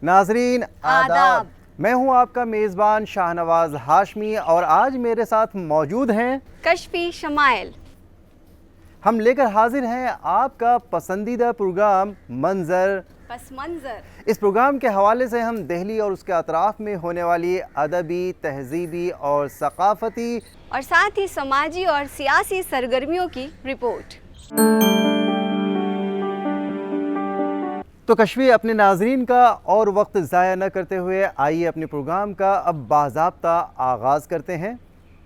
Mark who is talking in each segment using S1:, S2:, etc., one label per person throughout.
S1: नाज़रीन
S2: आदाब।
S1: मैं हूं आपका मेज़बान शाहनवाज हाशमी और आज मेरे साथ मौजूद हैं
S2: कश्फी शमाइल।
S1: हम लेकर हाजिर हैं आपका पसंदीदा प्रोग्राम मंजर
S2: पस मंजर।
S1: इस प्रोग्राम के हवाले से हम दिल्ली और उसके अतराफ़ में होने वाली अदबी, तहज़ीबी और सक़ाफ़ती
S2: और साथ ही समाजी और सियासी सरगर्मियों की रिपोर्ट।
S1: तो कश्फी अपने नाज़रीन का और वक्त ज़ाया न करते हुए आइए अपने प्रोग्राम का अब बाज़ाब्ता आगाज़ करते हैं।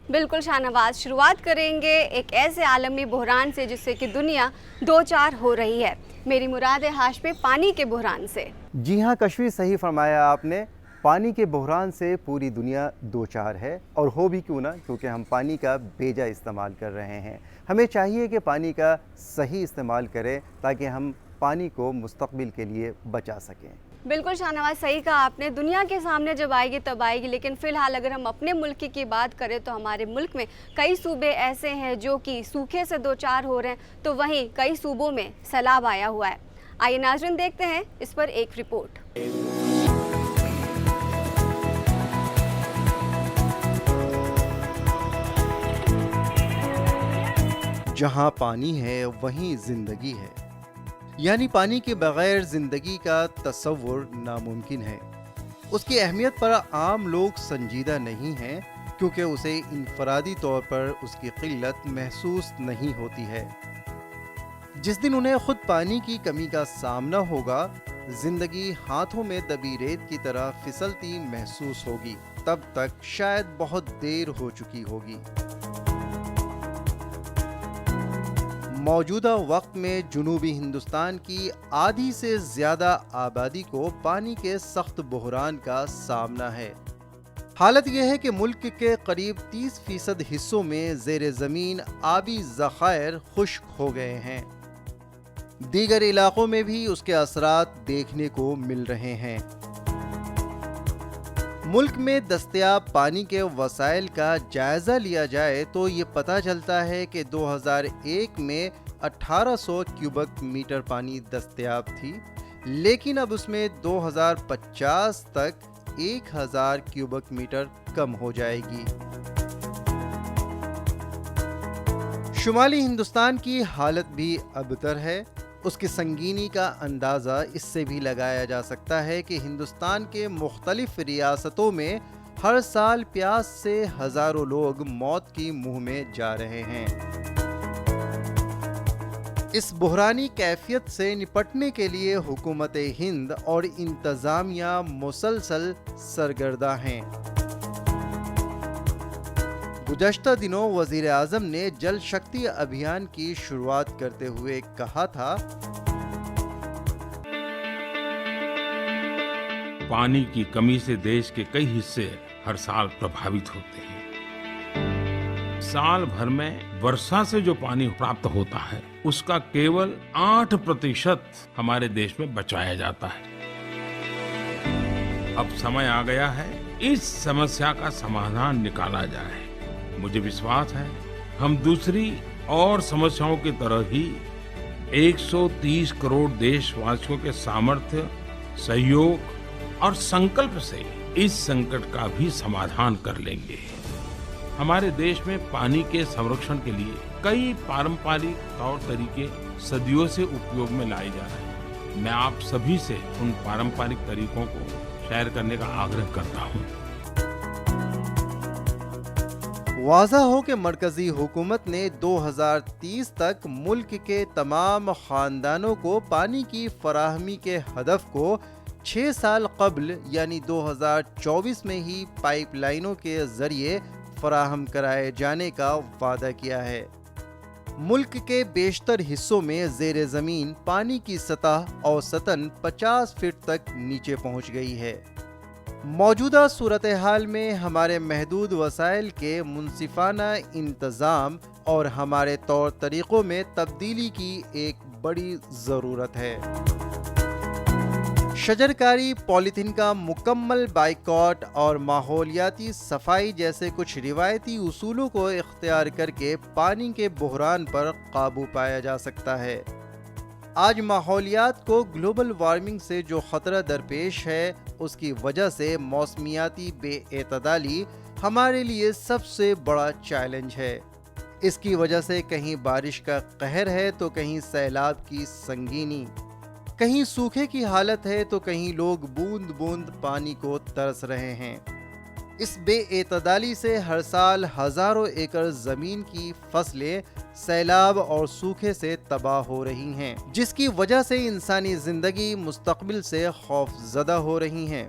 S2: बिल्कुल शाहनवाज, शुरुआत करेंगे एक ऐसे आलमी बहरान से जिससे कि दुनिया दो चार हो रही है। मेरी मुराद है हाशमी पानी के बहरान से।
S1: जी हाँ कश्फी, सही फरमाया आपने। पानी के बहरान से पूरी दुनिया दो चार है, और हो भी क्यों ना, क्योंकि हम पानी का बेजा इस्तेमाल कर रहे हैं। हमें चाहिए कि पानी का सही इस्तेमाल करें ताकि हम पानी को मुस्तक़बिल के लिए बचा सकें।
S2: बिल्कुल शाहनवाज, सही कहा आपने। दुनिया के सामने जब आएगी तब आएगी, लेकिन फ़िलहाल अगर हम अपने मुल्क की बात करें तो हमारे मुल्क में कई सूबे ऐसे हैं जो कि सूखे से दो चार हो रहे हैं, तो वहीं कई सूबों में सैलाब आया हुआ है। आइए नाज़रीन देखते हैं इस पर एक रिपोर्ट।
S1: जहाँ पानी है वहीं ज़िंदगी है, यानी पानी के बगैर ज़िंदगी का तसव्वुर नामुमकिन है। उसकी अहमियत पर आम लोग संजीदा नहीं हैं, क्योंकि उसे इनफरादी तौर पर उसकी क़िल्लत महसूस नहीं होती है। जिस दिन उन्हें खुद पानी की कमी का सामना होगा, ज़िंदगी हाथों में दबी रेत की तरह फिसलती महसूस होगी। तब तक शायद बहुत देर हो चुकी होगी। मौजूदा वक्त में जुनूबी हिंदुस्तान की आधी से ज़्यादा आबादी को पानी के सख्त बहरान का सामना है। हालत यह है कि मुल्क के करीब 30% हिस्सों में ज़ेर ज़मीन आबी ज़खायर खुश्क हो गए हैं। दीगर इलाकों में भी उसके असरात देखने को मिल रहे हैं। मुल्क में दस्तयाब पानी के वसाइल का जायज़ा लिया जाए तो ये पता चलता है कि 2001 में 1800 क्यूबिक मीटर पानी दस्तयाब थी, लेकिन अब उसमें 2050 तक 1000 क्यूबिक मीटर कम हो जाएगी। शुमाली हिंदुस्तान की हालत भी अबतर है। उसकी संगीनी का अंदाज़ा इससे भी लगाया जा सकता है कि हिंदुस्तान के मुख्तलिफ रियासतों में हर साल प्यास से हज़ारों लोग मौत की मुंह में जा रहे हैं। इस बहरानी कैफियत से निपटने के लिए हुकूमत हिंद और इंतज़ामिया मुसलसल सरगर्दा हैं। गुज़श्ता दिनों वज़ीर आज़म ने जल शक्ति अभियान की शुरुआत करते हुए कहा था,
S3: पानी की कमी से देश के कई हिस्से हर साल प्रभावित होते हैं। साल भर में वर्षा से जो पानी प्राप्त होता है उसका केवल 8% हमारे देश में बचाया जाता है। अब समय आ गया है इस समस्या का समाधान निकाला जाए। मुझे विश्वास है हम दूसरी और समस्याओं की तरह ही 130 करोड़ देशवासियों के सामर्थ्य, सहयोग और संकल्प से इस संकट का भी समाधान कर लेंगे। हमारे देश में पानी के संरक्षण के लिए कई पारंपरिक तौर तरीके सदियों से उपयोग में लाए जा रहे हैं। मैं आप सभी से उन पारंपरिक तरीकों को शेयर करने का आग्रह करता हूँ।
S1: वाज़ह हो कि मरकज़ी हुकूमत ने 2030 तक मुल्क के तमाम ख़ानदानों को पानी की फराहमी के हदफ को 6 साल कबल यानी 2024 में ही पाइपलाइनों के ज़रिए फराहम कराए जाने का वादा किया है। मुल्क के बेशतर हिस्सों में ज़ेर ज़मीन पानी की सतह औसतन 50 फीट तक नीचे पहुंच गई है। मौजूदा सूरत हाल में हमारे महदूद वसाइल के मुनसिफाना इंतज़ाम और हमारे तौर तरीक़ों में तब्दीली की एक बड़ी ज़रूरत है। शजरकारी, पॉलीथीन का मुकम्मल बाइकॉट और माहौलियाती सफाई जैसे कुछ रिवायती उसूलों को इख्तियार करके पानी के बहरान पर काबू पाया जा सकता है। آج ماحولیات کو گلوبل وارمنگ سے جو خطرہ درپیش ہے، اس کی وجہ سے موسمیاتی بے اعتدالی ہمارے لیے سب سے بڑا چیلنج ہے۔ اس کی وجہ سے کہیں بارش کا قہر ہے تو کہیں سیلاب کی سنگینی، کہیں سوکھے کی حالت ہے تو کہیں لوگ بوند بوند پانی کو ترس رہے ہیں۔ اس بے اعتدالی سے ہر سال ہزاروں ایکڑ زمین کی فصلیں سیلاب اور سوکھے سے تباہ ہو رہی ہیں، جس کی وجہ سے انسانی زندگی مستقبل سے خوف زدہ ہو رہی ہیں۔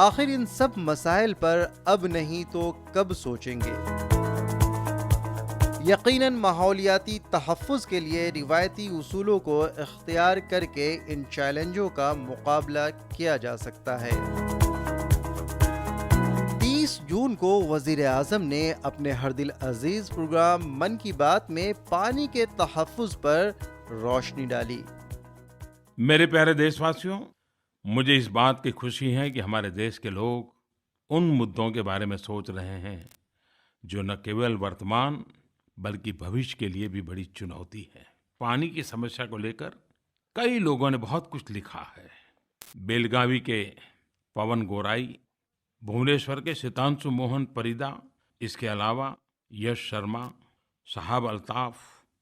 S1: آخر ان سب مسائل پر اب نہیں تو کب سوچیں گے؟ یقیناً ماحولیاتی تحفظ کے لیے روایتی اصولوں کو اختیار کر کے ان چیلنجوں کا مقابلہ کیا جا سکتا ہے۔ 30 جون کو وزیر اعظم نے اپنے ہر دل عزیز پروگرام من کی بات میں پانی کے تحفظ پر روشنی ڈالی۔
S3: میرے پیارے دیش واسیوں، مجھے اس بات کی خوشی ہے کہ ہمارے دیش کے لوگ ان مدعوں کے بارے میں سوچ رہے ہیں جو نہ کیول ورتمان بلکہ بھوشیہ کے لیے بھی بڑی چنوتی ہے۔ پانی کی سمسیا کو لے کر کئی لوگوں نے بہت کچھ لکھا ہے۔ بیلگاوی کے پون گورائی، بھونیشور کے شتانشو موہن پریدا، اس کے علاوہ یش شرما، صاحب الطاف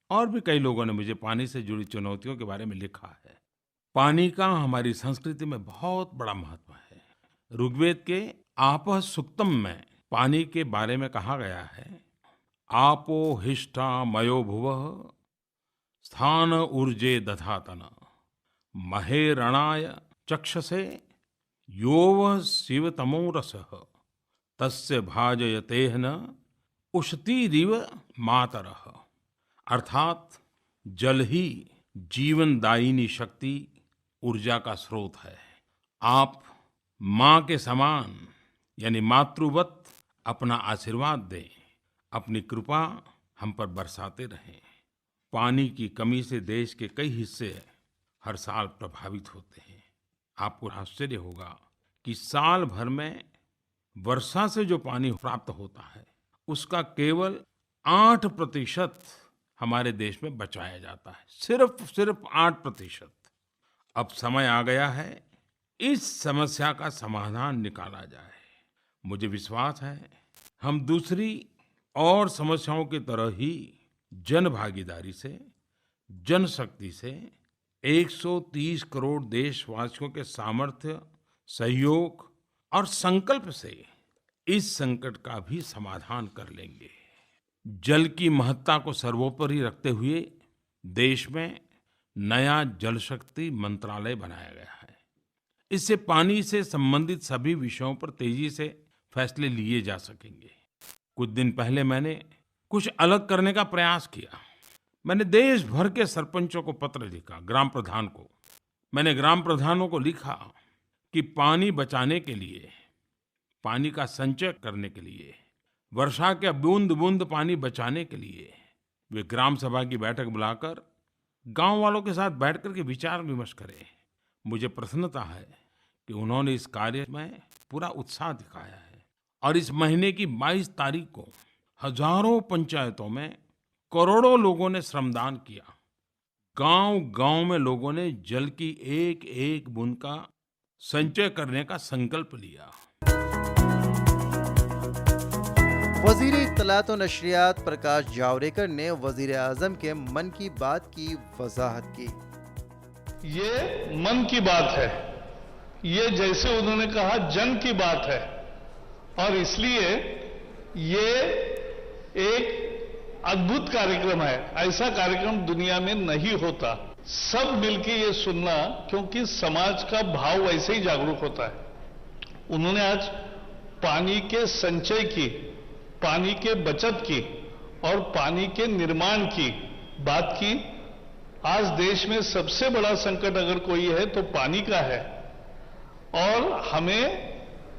S3: اور بھی کئی لوگوں نے مجھے پانی سے جڑی چنوتیوں کے بارے میں لکھا ہے۔ پانی کا ہماری سنسکرتی میں بہت بڑا مہتو ہے۔ رگ وید کے آپہ سکتم میں پانی کے بارے میں کہا گیا ہے، آپو ہشٹا مयो بھوہ ستھان ارجے ددھاتن مہے رنائے چکشسے یوہ شیوتمو رسہ تسیہ بھاجیتیہ اشتیریو ماترہ۔ ارتھات جل ہی جیون دائنی شکتی، ارجا کا سروت ہے۔ آپ ماں کے سمان یعنی ماترووت اپنا آشیرواد دیں، اپنی کرپا ہم پر برساتے رہیں۔ پانی کی کمی سے دیش کے کئی حصے ہر سال پربھاوت ہوتے ہیں۔ آپ کو آشچर्य ہوگا کہ سال بھر میں ورشا سے جو پانی پراپت ہوتا ہے اس کا کیول 8% ہمارے دیش میں بچایا جاتا ہے، صرف 8%۔ اب سمے آ گیا ہے اس سمسیا کا سمادھان نکالا جائے۔ مجھے وشواس ہے ہم دوسری اور سمسیاؤں کی طرح ہی جن بھاگیداری سے، جن شکتی سے، 130 کروڑ دیش واسیوں کے سامرتھیہ، سہیوگ اور سنکلپ سے اس سنکٹ کا بھی سمادھان کر لیں گے۔ جل کی مہتتا کو سرووپری رکھتے ہوئے دیش میں نیا جل شکتی منترالय بنایا گیا ہے۔ اس سے پانی سے سبندھت سبھی وشیوں پر تیزی سے فیصلے لیے جا سکیں گے۔ کچھ دن پہلے میں نے کچھ الگ کرنے کا پریاس کیا۔ میں نے دیش بھر کے سرپنچوں کو پتر لکھا، گرام پردھان کو۔ میں نے گرام پردھانوں کو لکھا کہ پانی بچانے کے لیے، پانی کا سنچے کرنے کے لیے، ورشا کے بوند بوند پانی بچانے کے لیے وہ گرام سبھا کی بیٹھک بلا کر گاؤں والوں کے ساتھ بیٹھ کر کے وچار ومرش کریں۔ مجھے پرسنتا ہے کہ انہوں نے اس کاریہ میں پورا اتساہ دکھایا ہے، اور اس مہینے کی 22 تاریخ کو ہزاروں پنچایتوں میں کروڑوں لوگوں نے شرمدان کیا۔ گاؤں گاؤں میں لوگوں نے جل کی ایک ایک بوند کا سنچے کرنے کا سنکلپ لیا۔
S1: وزیر اطلاعات و نشریات پرکاش جاوڈیکر نے وزیر اعظم کے من کی بات کی وضاحت کی۔
S4: یہ من کی بات ہے، یہ جیسے انہوں نے کہا جن کی بات ہے، اور اس لیے یہ ایک ادبھت کاریکرم ہے۔ ایسا کاریکرم دنیا میں نہیں ہوتا۔ سب مل کے یہ سننا، کیونکہ سماج کا بھاؤ ویسے ہی جاگروک ہوتا ہے۔ انہوں نے آج پانی کے سنچے کی، پانی کے بچت کی اور پانی کے نرمان کی بات کی۔ آج دیش میں سب سے بڑا سنکٹ اگر کوئی ہے تو پانی کا ہے، اور ہمیں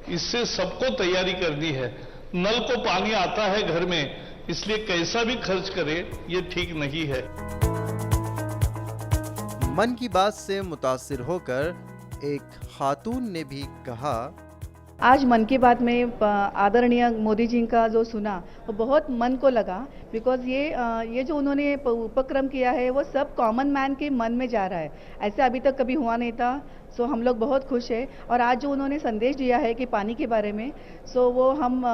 S4: اس سے سب کو تیاری کرنی ہے۔ نل کو پانی آتا ہے گھر میں، اس لیے کیسا بھی خرچ کرے یہ ٹھیک نہیں ہے۔
S1: من کی بات سے متاثر ہو کر ایک خاتون نے بھی کہا،
S5: आज मन की बात में आदरणीय मोदी जी का जो सुना वो बहुत मन को लगा, बिकॉज ये जो उन्होंने उपक्रम किया है वो सब कॉमन मैन के मन में जा रहा है, ऐसे अभी तक कभी हुआ नहीं था। सो हम लोग बहुत खुश हैं। और आज जो उन्होंने संदेश दिया है कि पानी के बारे में, सो वो हम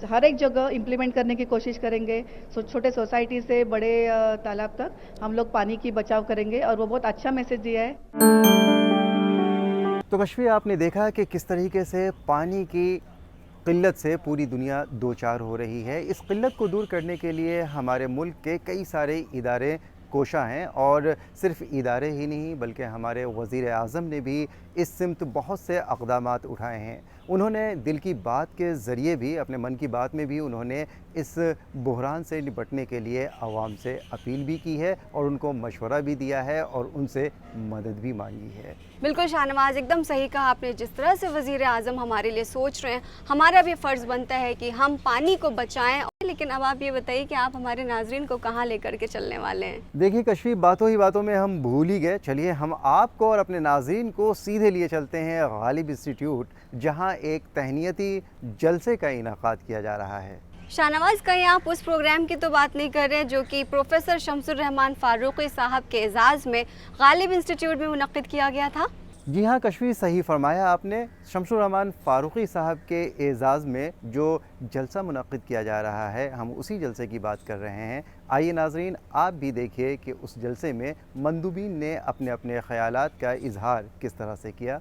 S5: हर एक जगह इम्प्लीमेंट करने की कोशिश करेंगे। सो छोटे सोसाइटी से बड़े तालाब तक हम लोग पानी की बचाव करेंगे, और वो बहुत अच्छा मैसेज दिया है।
S1: तो कश्फी, आपने देखा कि किस तरीके से पानी की किल्लत से पूरी दुनिया दो चार हो रही है। इस किल्लत को दूर करने के लिए हमारे मुल्क के कई सारे इदारे कोशा हैं, और सिर्फ इदारे ही नहीं बल्कि हमारे वज़ीर आज़म ने भी इस सिमत बहुत से अक़दामात उठाए हैं। उन्होंने दिल की बात के ज़रिए भी, अपने मन की बात में भी उन्होंने इस बहरान से निपटने के लिए आवाम से अपील भी की है, और उनको मशवरा भी दिया है, और उनसे मदद भी मांगी है।
S2: बिल्कुल शाहनवाज, एकदम सही कहा आपने। जिस तरह से वज़ीर आज़म हमारे लिए सोच रहे हैं, हमारा भी फ़र्ज़ बनता है कि हम पानी को बचाएं। लेकिन अब आप ये बताइए कि आप हमारे नाज़रीन को कहाँ लेकर के चलने वाले हैं?
S1: देखिए कश्फी, बातों ही बातों में हम भूल ही गए। चलिए हम आपको और अपने नाज़रीन को सीधे लिए चलते हैं गालिब इंस्टीट्यूट, जहाँ एक तहनीती जलसे का इनाक़ाद किया जा रहा है।
S2: शाहनवाज, कहीं आप उस प्रोग्राम की तो बात नहीं कर रहे जो कि प्रोफेसर शमसुर रहमान फारूकी साहब के एजाज़ में गालिब इंस्टीट्यूट में मुनक़्क़िद किया गया था?
S1: जी हाँ कश्फी, सही फरमाया आपने। शमसुर रहमान फारूकी साहब के एजाज़ में जो जलसा मुनक़्क़िद किया जा रहा है, हम उसी जलसे की बात कर रहे हैं। आइए नाज़रीन, आप भी देखिए कि उस जलसे में मंदूबीन ने अपने अपने ख़यालात का इजहार किस तरह से किया।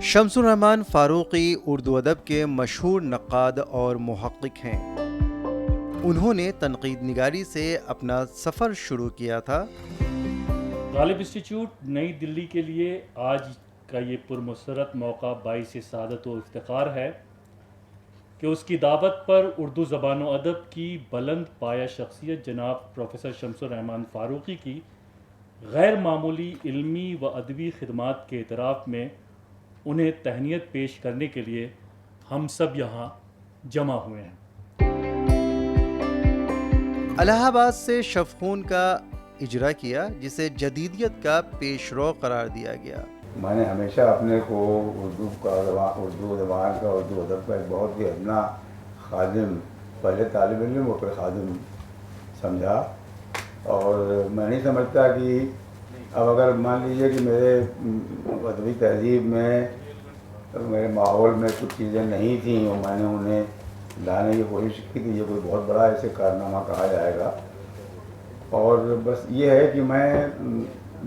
S1: शमसुर रहमान फारूकी उर्दू अदब के मशहूर नक़्क़ाद और मुहक़्क़िक़ हैं। उन्होंने तनक़ीद निगारी से अपना सफ़र शुरू किया था।
S6: गालिब इंस्टीट्यूट नई दिल्ली के लिए आज का ये पुरमसरत मौका बाइस सआदत व इफ्तिखार है कि उसकी दावत पर उर्दू ज़बान व अदब की बुलंद पाया शख्सियत जनाब प्रोफेसर शमसुर रहमान फारूकी की गैर मामूली इल्मी व अदबी खिदमात के एतराफ़ में उन्हें तहनीत पेश करने के लिए हम सब यहाँ जमा हुए हैं।
S1: इलाहाबाद से शफ़ख़ून का इजरा किया, जिसे जदीदियत का पेशरो करार दिया गया।
S7: मैंने हमेशा अपने को उर्दू ज़बान का, उर्दू अदब का एक बहुत ही अदना खादिम, पहले तालिब इल्म और फिर खादिम समझा। और मैं नहीं समझता कि अब अगर मान लीजिए कि मेरे अदबी तहज़ीब में, मेरे माहौल में कुछ चीज़ें नहीं थी और मैंने उन्हें लाने की कोशिश की थी, ये कोई बहुत बड़ा ऐसे कारनामा कहा जाएगा। और बस ये है कि मैं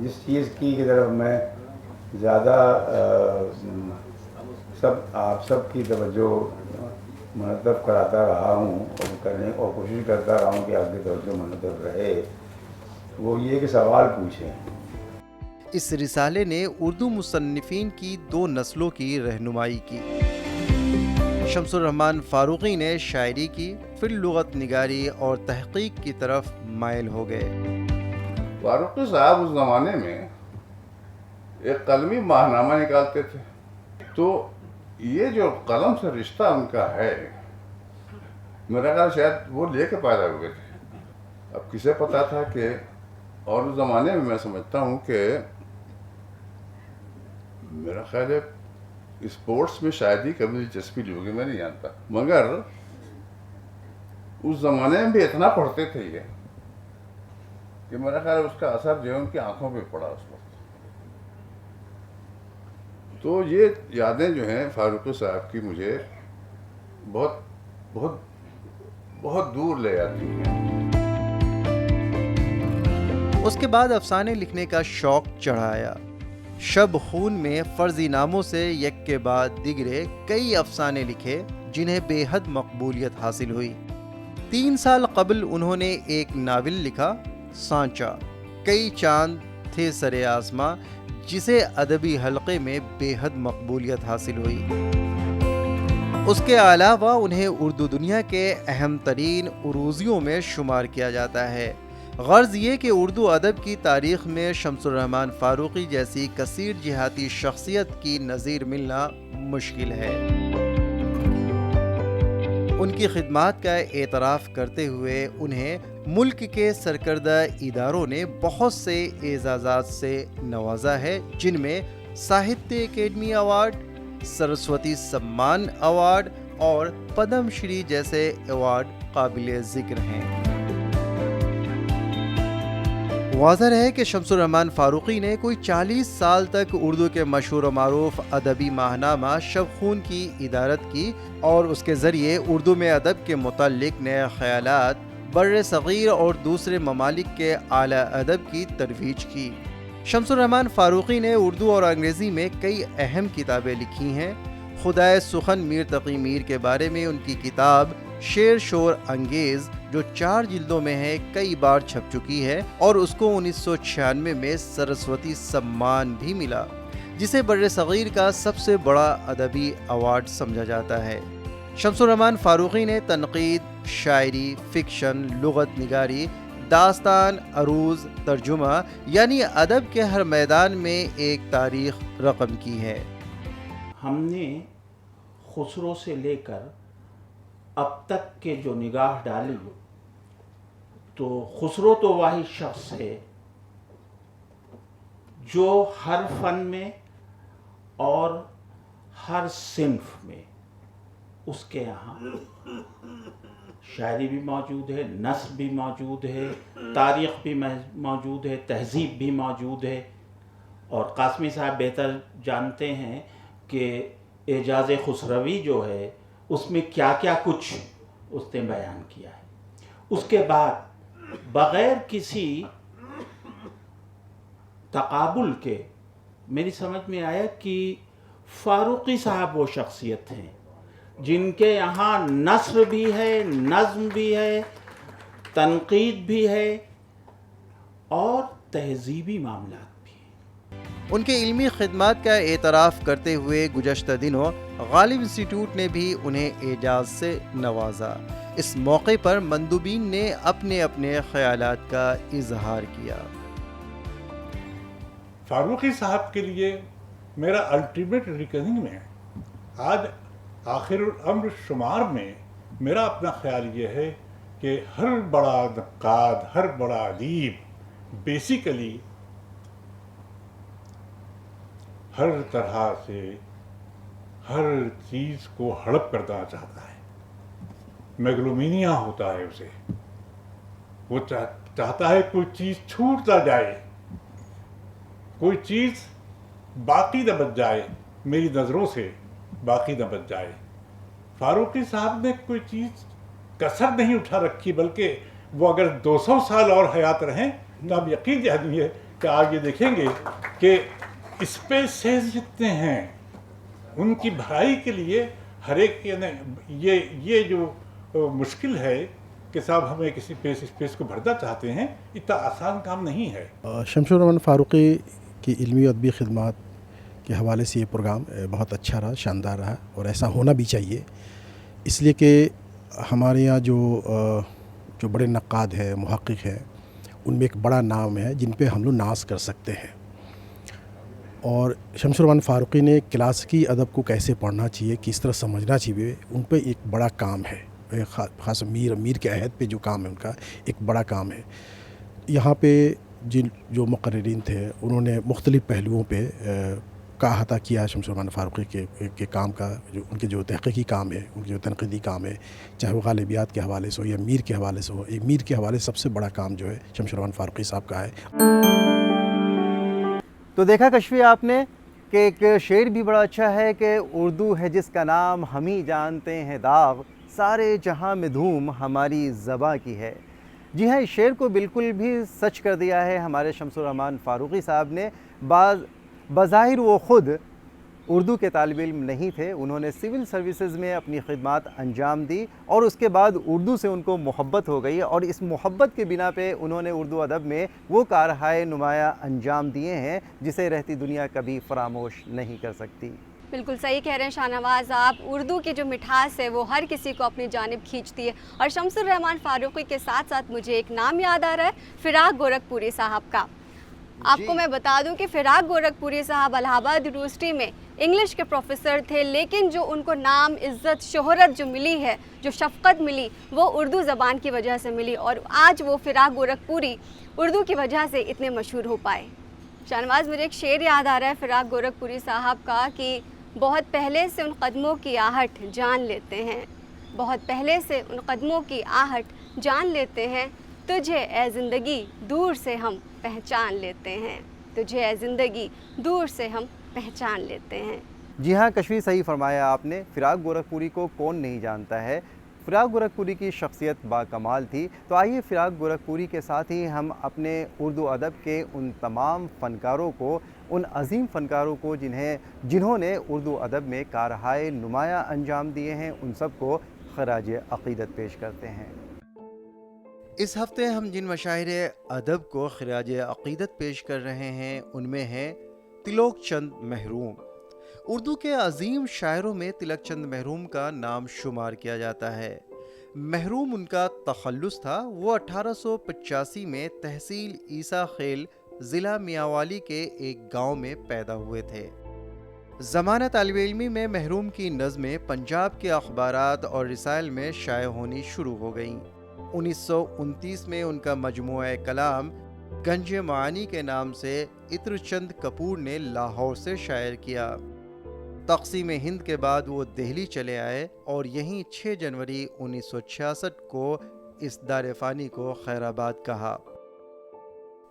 S7: जिस चीज़ की तरफ मैं ज़्यादा आप सब की तवज्जो मुनतब कराता रहा हूँ और करने और कोशिश करता रहा हूँ कि आपकी तवज्जो मुनतब रहे, वो ये कि सवाल पूछें।
S1: इस रिसाले ने उर्दू मुसन्निफ़ीन की दो नस्लों की रहनुमाई की। शमसुर रहमान फारूकी ने शायरी की, फिर लुगत निगारी और तहक़ीक़ की तरफ माइल हो गए।
S7: फारूकी साहब उस ज़माने में एक कलमी माहनामा निकालते थे, तो ये जो कलम से रिश्ता उनका है, मेरा ख्याल शायद वो लेके पैदा हुए थे। अब किसे पता था कि, और उस ज़माने में मैं समझता हूँ कि मेरा ख्याल है स्पोर्ट्स में शायद ही कभी दिलचस्पी ली होगी, मैं नहीं जानता, मगर उस ज़माने में भी इतना पढ़ते थे ये कि मेरा ख्याल है उसका असर जो है उनकी आंखों पे पड़ा उस वक्त। तो ये यादें जो हैं फारूकी साहब की मुझे बहुत बहुत बहुत दूर ले जाती हैं।
S1: उसके बाद अफसाने लिखने का शौक चढ़ाया। शब खून में फर्जी नामों से एक के बाद दिगरे कई अफसाने लिखे, जिन्हें बेहद मकबूलियत हासिल हुई। 3 साल कबल उन्होंने एक नावल लिखा, सांचा। कई चांद थे सरे आसमां, जिसे अदबी हलक़े में बेहद मकबूलियत हासिल हुई। उसके अलावा उन्हें उर्दू दुनिया के अहम तरीन उरूज़ियों में शुमार किया जाता है। गर्ज ये कि उर्दू अदब की तारीख़ में शमसुर रहमान फारूकी जैसी कसीर जिहाती शख्सियत की नज़ीर मिलना मुश्किल है। उनकी खिदमात का एतराफ़ करते हुए उन्हें ملک کے سرکردہ اداروں نے بہت سے اعزازات سے نوازا ہے، جن میں ساہتیہ اکیڈمی ایوارڈ، سرسوتی سمان ایوارڈ اور پدم شری جیسے ایوارڈ قابل ذکر ہیں۔ واضح ہے کہ شمس الرحمان فاروقی نے کوئی 40 سال تک اردو کے مشہور و معروف ادبی ماہنامہ شب خون کی ادارت کی اور اس کے ذریعے اردو میں ادب کے متعلق نئے خیالات بر صغیر اور دوسرے ممالک کے اعلیٰ ادب کی ترویج کی۔ شمس الرحمان فاروقی نے اردو اور انگریزی میں کئی اہم کتابیں لکھی ہیں۔ خدائے سخن میر تقی میر کے بارے میں ان کی کتاب شیر شور انگیز جو 4 جلدوں میں ہے کئی بار چھپ چکی ہے اور اس کو 1996 میں سرسوتی سمان بھی ملا، جسے بر صغیر کا سب سے بڑا ادبی ایوارڈ سمجھا جاتا ہے۔ شمس الرحمان فاروقی نے تنقید، شاعری، فکشن، لغت نگاری، داستان، عروض، ترجمہ یعنی ادب کے ہر میدان میں ایک تاریخ رقم کی ہے۔
S8: ہم نے خسرو سے لے کر اب تک کے جو نگاہ ڈالی تو خسرو تو واحد شخص ہے جو ہر فن میں اور ہر صنف میں اس کے یہاں شاعری بھی موجود ہے، نثر بھی موجود ہے، تاریخ بھی موجود ہے، تہذیب بھی موجود ہے، اور قاسمی صاحب بہتر جانتے ہیں کہ اعجاز خسروی جو ہے اس میں کیا کیا کچھ اس نے بیان کیا ہے۔ اس کے بعد بغیر کسی تقابل کے میری سمجھ میں آیا کہ فاروقی صاحب وہ شخصیت ہیں جن کے یہاں نثر بھی ہے، نظم بھی ہے، تنقید بھی ہے اور تہذیبی معاملات بھی ہیں۔
S1: ان کے علمی خدمات کا اعتراف کرتے ہوئے گزشتہ دنوں غالب انسٹیٹیوٹ نے بھی انہیں اعزاز سے نوازا۔ اس موقع پر مندوبین نے اپنے اپنے خیالات کا اظہار کیا۔
S9: فاروقی صاحب کے لیے میرا الٹیمیٹ ریکننگ میں آج آخر الامر شمار میں میرا اپنا خیال یہ ہے کہ ہر بڑا نقاد، ہر بڑا ادیب بیسیکلی ہر طرح سے ہر چیز کو ہڑپ کرنا چاہتا ہے، میگلومینیا ہوتا ہے اسے، وہ چاہتا ہے کوئی چیز چھوٹ نہ جائے، کوئی چیز باقی نہ بچ جائے، میری نظروں سے باقی نہ بچ جائے۔ فاروقی صاحب نے کوئی چیز کسر نہیں اٹھا رکھی، بلکہ وہ اگر 200 سال اور حیات رہیں تو آپ یقین جانیے کہ آپ یہ دیکھیں گے کہ اسپیسز جتنے ہیں ان کی بھرائی کے لیے ہر ایک یہ جو مشکل ہے کہ صاحب ہمیں کسی اسپیس کو بھرنا چاہتے ہیں، اتنا آسان کام نہیں ہے۔
S10: شمس الرحمان فاروقی کی علمی و ادبی خدمات کے حوالے سے یہ پروگرام بہت اچھا رہا، شاندار رہا، اور ایسا ہونا بھی چاہیے، اس لیے کہ ہمارے یہاں جو بڑے نقاد ہیں، محقق ہیں، ان میں ایک بڑا نام ہے جن پہ ہم لوگ ناز کر سکتے ہیں، اور شمس الرحمان فاروقی نے کلاسیکی ادب کو کیسے پڑھنا چاہیے، کس طرح سمجھنا چاہیے، ان پہ ایک بڑا کام ہے، خاص میر کے عہد پہ جو کام ہے ان کا ایک بڑا کام ہے۔ یہاں پہ جو مقررین تھے انہوں نے مختلف پہلوؤں پہ کا احاطہ کیا شمس الرحمان فاروقی کے کام کا، جو ان کے جو تحقیقی کام ہے، ان کے جو تنقیدی کام ہے، چاہے وہ غالبیات کے حوالے سے ہو یا میر کے حوالے سے ہو، یہ میر کے حوالے سب سے بڑا کام جو ہے شمس الرحمان فاروقی صاحب کا ہے۔
S1: تو دیکھا کشفی آپ نے کہ ایک شعر بھی بڑا اچھا ہے کہ اردو ہے جس کا نام ہم ہی جانتے ہیں داغ، سارے جہاں میں دھوم ہماری زباں کی ہے۔ جی ہاں، اس شعر کو بالکل بھی سچ کر دیا ہے ہمارے شمس الرحمان فاروقی صاحب نے۔ بظاہر وہ خود اردو کے طالب علم نہیں تھے، انہوں نے سول سروسز میں اپنی خدمات انجام دی اور اس کے بعد اردو سے ان کو محبت ہو گئی، اور اس محبت کے بنا پہ انہوں نے اردو ادب میں وہ کارہائے نمایاں انجام دیے ہیں جسے رہتی دنیا کبھی فراموش نہیں کر سکتی۔
S2: بالکل صحیح کہہ رہے ہیں شاہ نواز آپ، اردو کی جو مٹھاس ہے وہ ہر کسی کو اپنی جانب کھینچتی ہے، اور شمس الرحمان فاروقی کے ساتھ ساتھ مجھے ایک نام یاد آ رہا ہے، فراق گورکھپوری صاحب کا۔ آپ کو میں بتا دوں کہ فراق گورکھپوری صاحب الہ آباد یونیورسٹی میں इंग्लिश के प्रोफेसर थे, लेकिन जो उनको नाम, इज़्ज़त, शोहरत जो मिली है, जो शफ़क़त मिली, वो उर्दू ज़बान की वजह से मिली और आज वो फ़िराक गोरखपुरी उर्दू की वजह से इतने मशहूर हो पाए। शाहनवाज़, मुझे एक शेर याद आ रहा है फ़िराक गोरखपुरी साहब का कि बहुत पहले से उन कदमों की आहट जान लेते हैं, बहुत पहले से उन कदमों की आहट जान लेते हैं, तुझे ए ज़िंदगी दूर से हम पहचान लेते हैं, तुझे ए ज़िंदगी दूर से हम पहचान लेते हैं।
S1: जी हाँ कश्मीर, सही फरमाया आपने। फ़िराक गोरखपुरी को कौन नहीं जानता है। फ़िराक गोरखपुरी की शख्सियत बाकमाल थी। तो आइए फ़िराक गोरखपुरी के साथ ही हम अपने उर्दू अदब के उन तमाम फ़नकारों को, उन अजीम फ़नकारों को जिन्होंने उर्दू अदब में कारहाय नुमाया अंजाम दिए हैं, उन सब को खराज अक़ीदत पेश करते हैं। इस हफ़्ते हम जिन मशाहिरे अदब को खराज अक़ीदत पेश कर रहे हैं उनमें हैं तिलोक चंद महरूम। उर्दू के अजीम शायरों में तिलक चंद महरूम का नाम शुमार किया जाता है। महरूम उनका तखल्लुस था। वो 1885 में तहसील ईसा खेल ज़िला मियांवाली के एक गांव में पैदा हुए थे। ज़माना तालिब इल्मी में महरूम की नज़में पंजाब के अखबारात और रिसाइल में शाये होनी शुरू हो गईं। 1929 में उनका मजमूआ कलाम गंज मानी के नाम से इत्र चंद कपूर ने लाहौर से शायर किया। तक़सीम हिंद के बाद वो दिल्ली चले आए और यहीं 6 जनवरी 1966 को इस दार फ़ानी को खैराबाद कहा।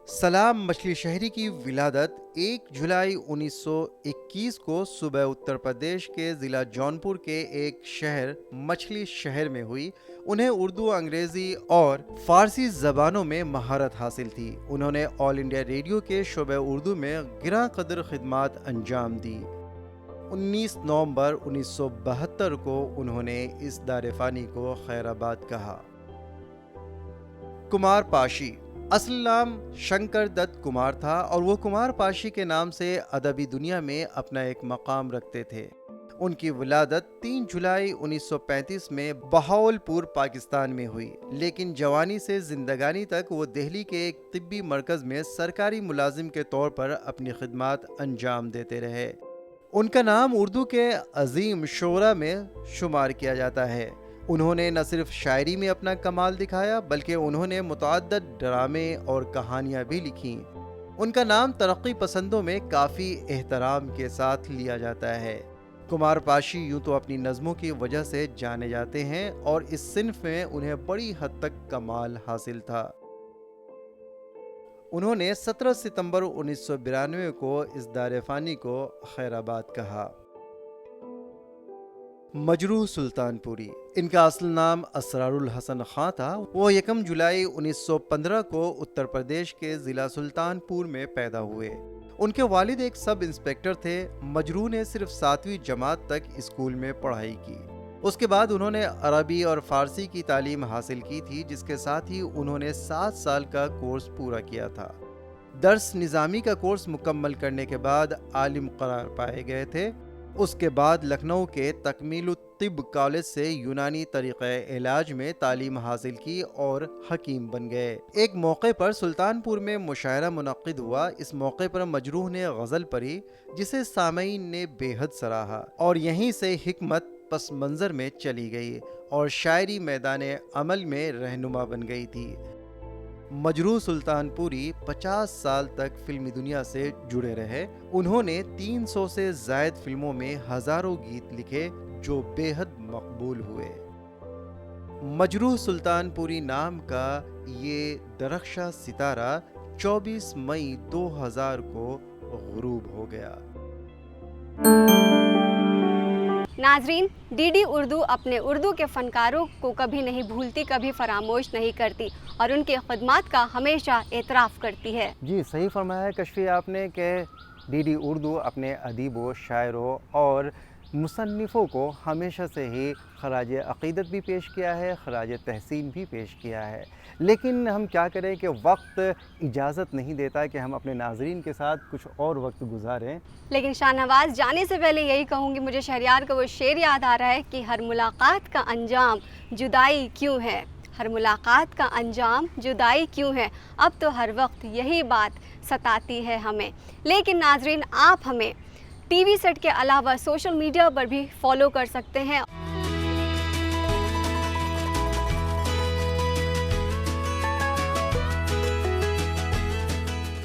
S1: सलाम मछली शहरी की विलादत 1 जुलाई 1921 को सुबह उत्तर प्रदेश के ज़िला जौनपुर के एक शहर मछली शहर में हुई। उन्हें उर्दू, अंग्रेज़ी और फ़ारसी ज़बानों में महारत हासिल थी। उन्होंने ऑल इंडिया रेडियो के शोबे उर्दू में गिरा कदर खिदमात अंजाम दी। 19 नवंबर 1972 को उन्होंने इस दार फ़ानी को खैराबाद कहा। कुमार पाशी असल नाम शंकर दत्त कुमार था और वो कुमार पाशी के नाम से अदबी दुनिया में अपना एक मकाम रखते थे। उनकी विलादत 3 जुलाई 1935 में बहावलपुर पाकिस्तान में हुई, लेकिन जवानी से जिंदगानी तक वो दिल्ली के एक तिब्बी मरकज़ में सरकारी मुलाजिम के तौर पर अपनी खिदमत अंजाम देते रहे। उनका नाम उर्दू के अजीम शोरा में शुमार किया जाता है। उन्होंने न सिर्फ शायरी में अपना कमाल दिखाया बल्कि उन्होंने मुतअद्दिद ड्रामे और कहानियाँ भी लिखीं। उनका नाम तरक्की पसंदों में काफ़ी एहतराम के साथ लिया जाता है। कुमार पाशी यूँ तो अपनी नज़मों की वजह से जाने जाते हैं और इस सिन्फ में उन्हें बड़ी हद तक कमाल हासिल था। उन्होंने 17 सितंबर 1992 को इस दार फ़ानी को खैराबाद कहा। मजरूह सुल्तानपुरी, इनका असल नाम असरारुल हसन खां था। वो 1 जुलाई 1915 को उत्तर प्रदेश के ज़िला सुल्तानपुर में पैदा हुए। उनके वालिद एक सब इंस्पेक्टर थे। मजरूह ने सिर्फ 7वीं जमात तक स्कूल में पढ़ाई की। उसके बाद उन्होंने अरबी और फ़ारसी की तालीम हासिल की थी, जिसके साथ ही उन्होंने 7 साल का कोर्स पूरा किया था। दर्स निज़ामी का कोर्स मुकम्मल करने के बाद आलिम करार पाए गए थे। उसके बाद लखनऊ के तकमील-उत-तिब कॉलेज से यूनानी तरीक़े इलाज में तालीम हासिल की और हकीम बन गए। एक मौके पर सुल्तानपुर में मुशायरा मुनक़्क़िद हुआ। इस मौके पर मजरूह ने गज़ल पढ़ी, जिसे सामईन ने बेहद सराहा और यहीं से हिकमत पस मंज़र में चली गई और शायरी मैदान अमल में रहनुमा बन गई थी। मजरूह सुल्तानपुरी 50 साल तक फिल्मी दुनिया से जुड़े रहे। उन्होंने 300 से ज़ायद फिल्मों में हज़ारों गीत लिखे जो बेहद मकबूल हुए। मजरूह सुल्तानपुरी नाम का ये दरख्शा सितारा 24 मई 2000 को गुरूब हो गया।
S2: नाजरीन, डीडी उर्दू अपने उर्दू के फ़नकारों को कभी नहीं भूलती, कभी फरामोश नहीं करती और उनके खिदमात का हमेशा एतराफ़ करती है।
S1: जी सही फरमाया है कश्फी आपने कि डीडी उर्दू अपने अदीबों, शायरों और मुसन्निफ़ों को हमेशा से ही खराज अक़ीदत भी पेश किया है, खराज तहसीन भी पेश किया है। लेकिन हम क्या करें कि वक्त इजाज़त नहीं देता कि हम अपने नाज़रीन के साथ कुछ और वक्त गुजारें।
S2: लेकिन शाहनवाज़, जाने से पहले यही कहूँगी, मुझे शहरयार का वो शेर याद आ रहा है कि हर मुलाकात का अंजाम जुदाई क्यों है, हर मुलाकात का अंजाम जुदाई क्यों है। अब तो हर वक्त यही बात सताती है हमें। लेकिन नाजरीन, आप हमें टीवी सेट के अलावा सोशल मीडिया पर भी फॉलो कर सकते हैं।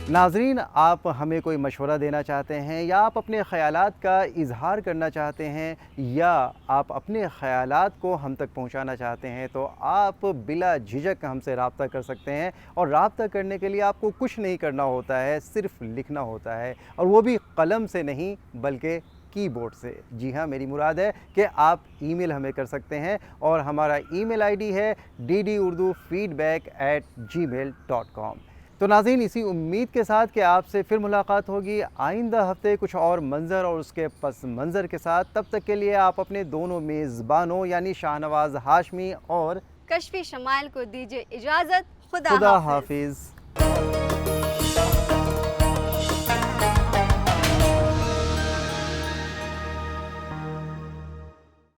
S1: नाजरीन, आप हमें कोई मशवरा देना चाहते हैं या आप अपने ख़यालात का इजहार करना चाहते हैं या आप अपने ख़यालात को हम तक पहुंचाना चाहते हैं तो आप बिला झिझक हमसे रब्ता कर सकते हैं। और रब्ता करने के लिए आपको कुछ नहीं करना होता है, सिर्फ़ लिखना होता है, और वो भी कलम से नहीं बल्कि कीबोर्ड से। जी हाँ, मेरी मुराद है कि आप ईमेल हमें कर सकते हैं और हमारा ईमेल आईडी है ddurdufeedback@gmail.com। तो नाज़रीन, इसी उम्मीद के साथ कि आपसे फिर मुलाकात होगी आइंदा हफ्ते कुछ और मंज़र और उसके पस मंज़र के साथ। तब तक के लिए आप अपने दोनों मेज़बानों यानी शाहनवाज़ हाशमी और
S2: कश्फी शमाइल को दीजिए इजाज़त। खुदा
S1: खुदा
S2: हाफिज़।
S1: हाफिज़।